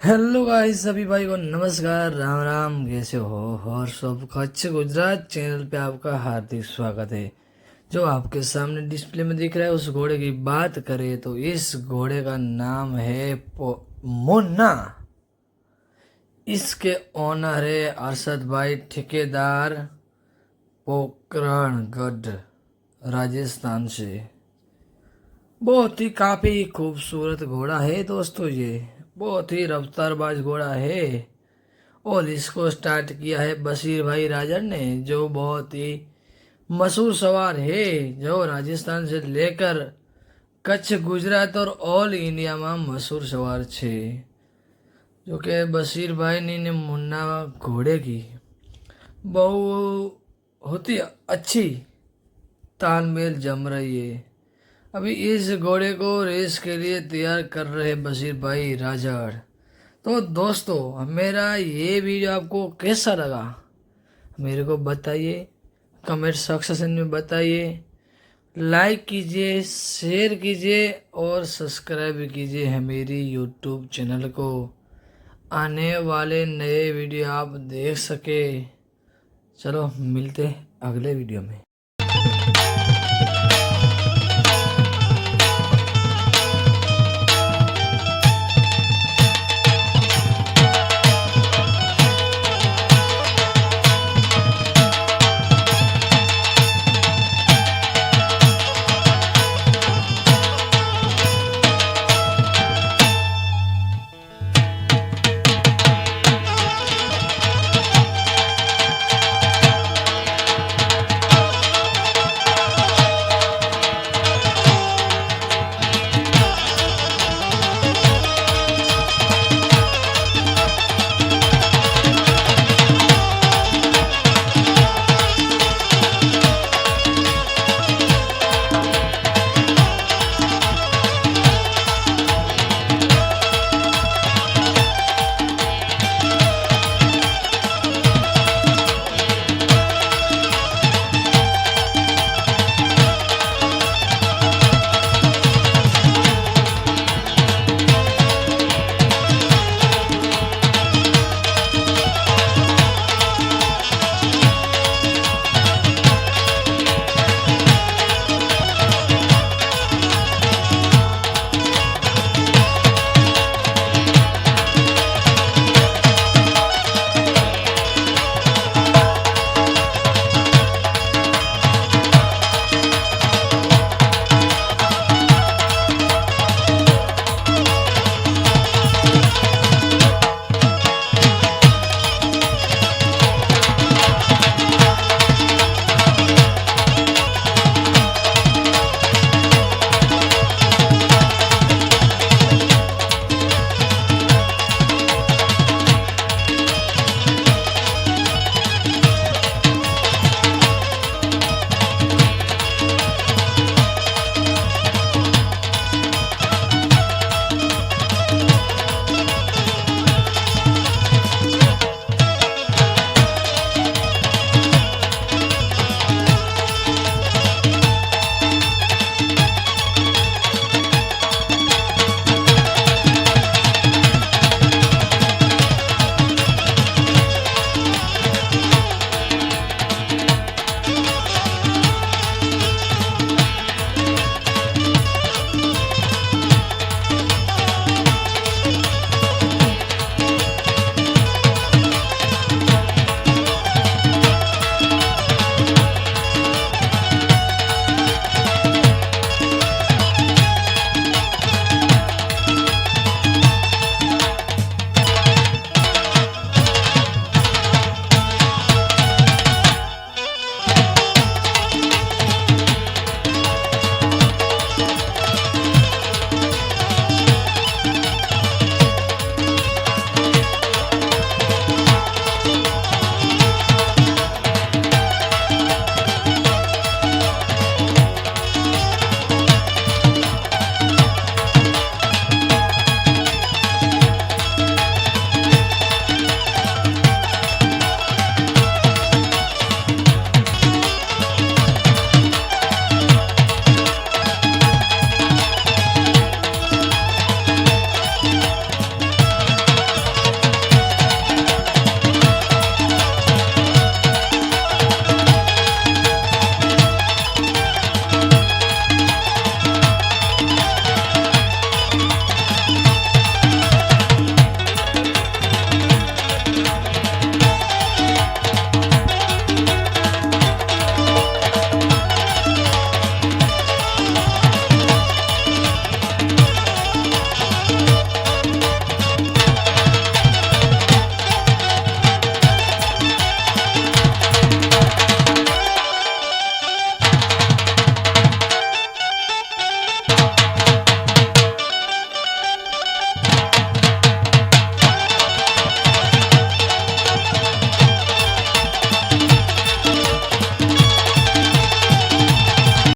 Hello guys, सभी भाई को नमस्कार, राम राम। कैसे हो? और सबका अच्छे गुजरात चैनल पे आपका हार्दिक स्वागत है। जो आपके सामने डिस्प्ले में दिख रहा है, उस घोड़े की बात करें तो इस घोड़े का नाम है मुन्ना। इसके ओनर है अरशद भाई, ठेकेदार, पोखरणगढ़, राजस्थान से। बहुत ही काफी खूबसूरत घोड़ा है दोस्तों। ये बहुत ही रफ्तारबाज घोड़ा है और इसको स्टार्ट किया है बशीर भाई राजन ने, जो बहुत ही मशहूर सवार है, जो राजस्थान से लेकर कच्छ, गुजरात और ऑल इंडिया में मशहूर सवार छे। जो कि बशीर भाई ने मुन्ना घोड़े की बहुत ही अच्छी तालमेल जम रही है। अभी इस घोड़े को रेस के लिए तैयार कर रहे बशीर भाई राजड़। तो दोस्तों, मेरा ये वीडियो आपको कैसा लगा मेरे को बताइए, कमेंट सेक्शन में बताइए। लाइक कीजिए, शेयर कीजिए और सब्सक्राइब कीजिए है मेरी यूट्यूब चैनल को। आने वाले नए वीडियो आप देख सके। चलो मिलते अगले वीडियो में।